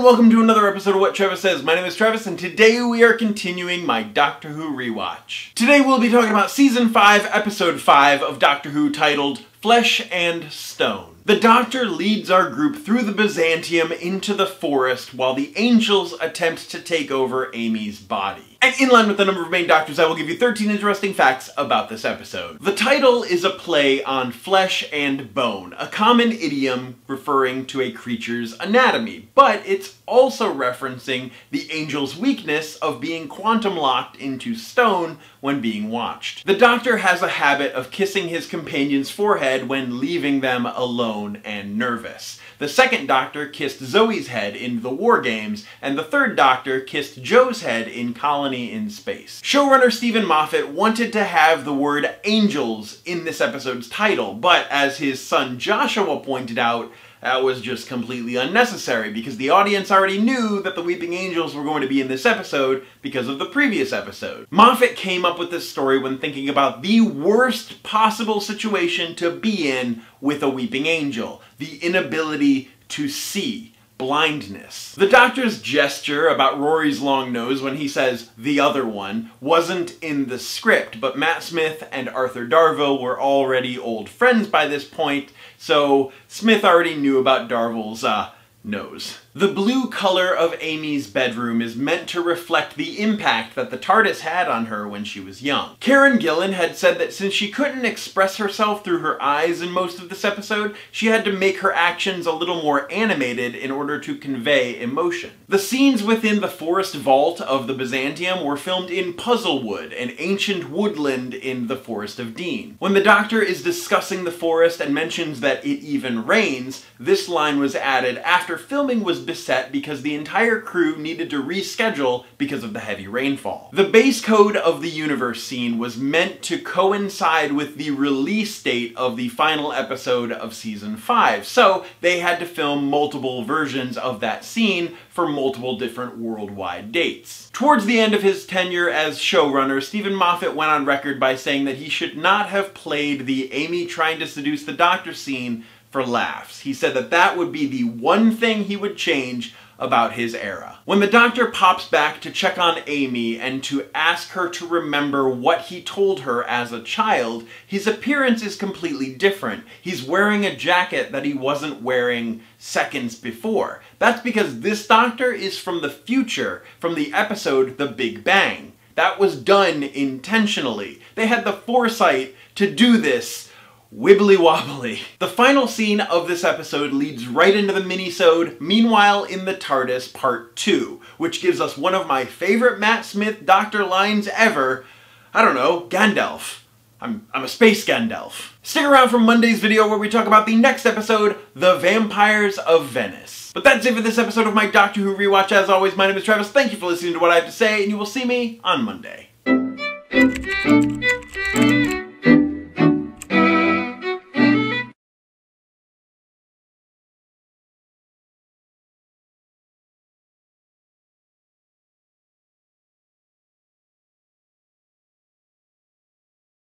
welcome to another episode of What Travis Says. My name is Travis, and today we are continuing my Doctor Who rewatch. Today we'll be talking about Season 5, Episode 5 of Doctor Who, titled Flesh and Stone. The Doctor leads our group through the Byzantium into the forest while the Angels attempt to take over Amy's body. And in line with the number of main Doctors, I will give you 13 interesting facts about this episode. The title is a play on flesh and bone, a common idiom referring to a creature's anatomy, but it's also referencing the Angel's weakness of being quantum locked into stone when being watched. The Doctor has a habit of kissing his companion's forehead when leaving them alone and nervous. The second Doctor kissed Zoe's head in The War Games, and the third Doctor kissed Joe's head in Colony in Space. Showrunner Steven Moffat wanted to have the word angels in this episode's title, but as his son Joshua pointed out, that was just completely unnecessary because the audience already knew that the Weeping Angels were going to be in this episode because of the previous episode. Moffat came up with this story when thinking about the worst possible situation to be in with a Weeping Angel: the inability to see. Blindness. The Doctor's gesture about Rory's long nose when he says, "the other one," wasn't in the script, but Matt Smith and Arthur Darvill were already old friends by this point, so Smith already knew about Darvill's, nose. The blue color of Amy's bedroom is meant to reflect the impact that the TARDIS had on her when she was young. Karen Gillan had said that since she couldn't express herself through her eyes in most of this episode, she had to make her actions a little more animated in order to convey emotion. The scenes within the forest vault of the Byzantium were filmed in Puzzlewood, an ancient woodland in the Forest of Dean. When the Doctor is discussing the forest and mentions that it even rains, this line was added after filming was beset because the entire crew needed to reschedule because of the heavy rainfall. The base code of the universe scene was meant to coincide with the release date of the final episode of Season 5, so they had to film multiple versions of that scene for multiple different worldwide dates. Towards the end of his tenure as showrunner, Steven Moffat went on record by saying that he should not have played the Amy trying to seduce the Doctor scene for laughs. He said that that would be the one thing he would change about his era. When the Doctor pops back to check on Amy and to ask her to remember what he told her as a child, his appearance is completely different. He's wearing a jacket that he wasn't wearing seconds before. That's because this Doctor is from the future, from the episode The Big Bang. That was done intentionally. They had the foresight to do this wibbly wobbly. The final scene of this episode leads right into the minisode Meanwhile in the TARDIS Part 2, which gives us one of my favorite Matt Smith Doctor lines ever. I don't know, Gandalf. I'm a space Gandalf. Stick around for Monday's video where we talk about the next episode, The Vampires of Venice. But that's it for this episode of my Doctor Who rewatch. As always, my name is Travis. Thank you for listening to what I have to say, and you will see me on Monday.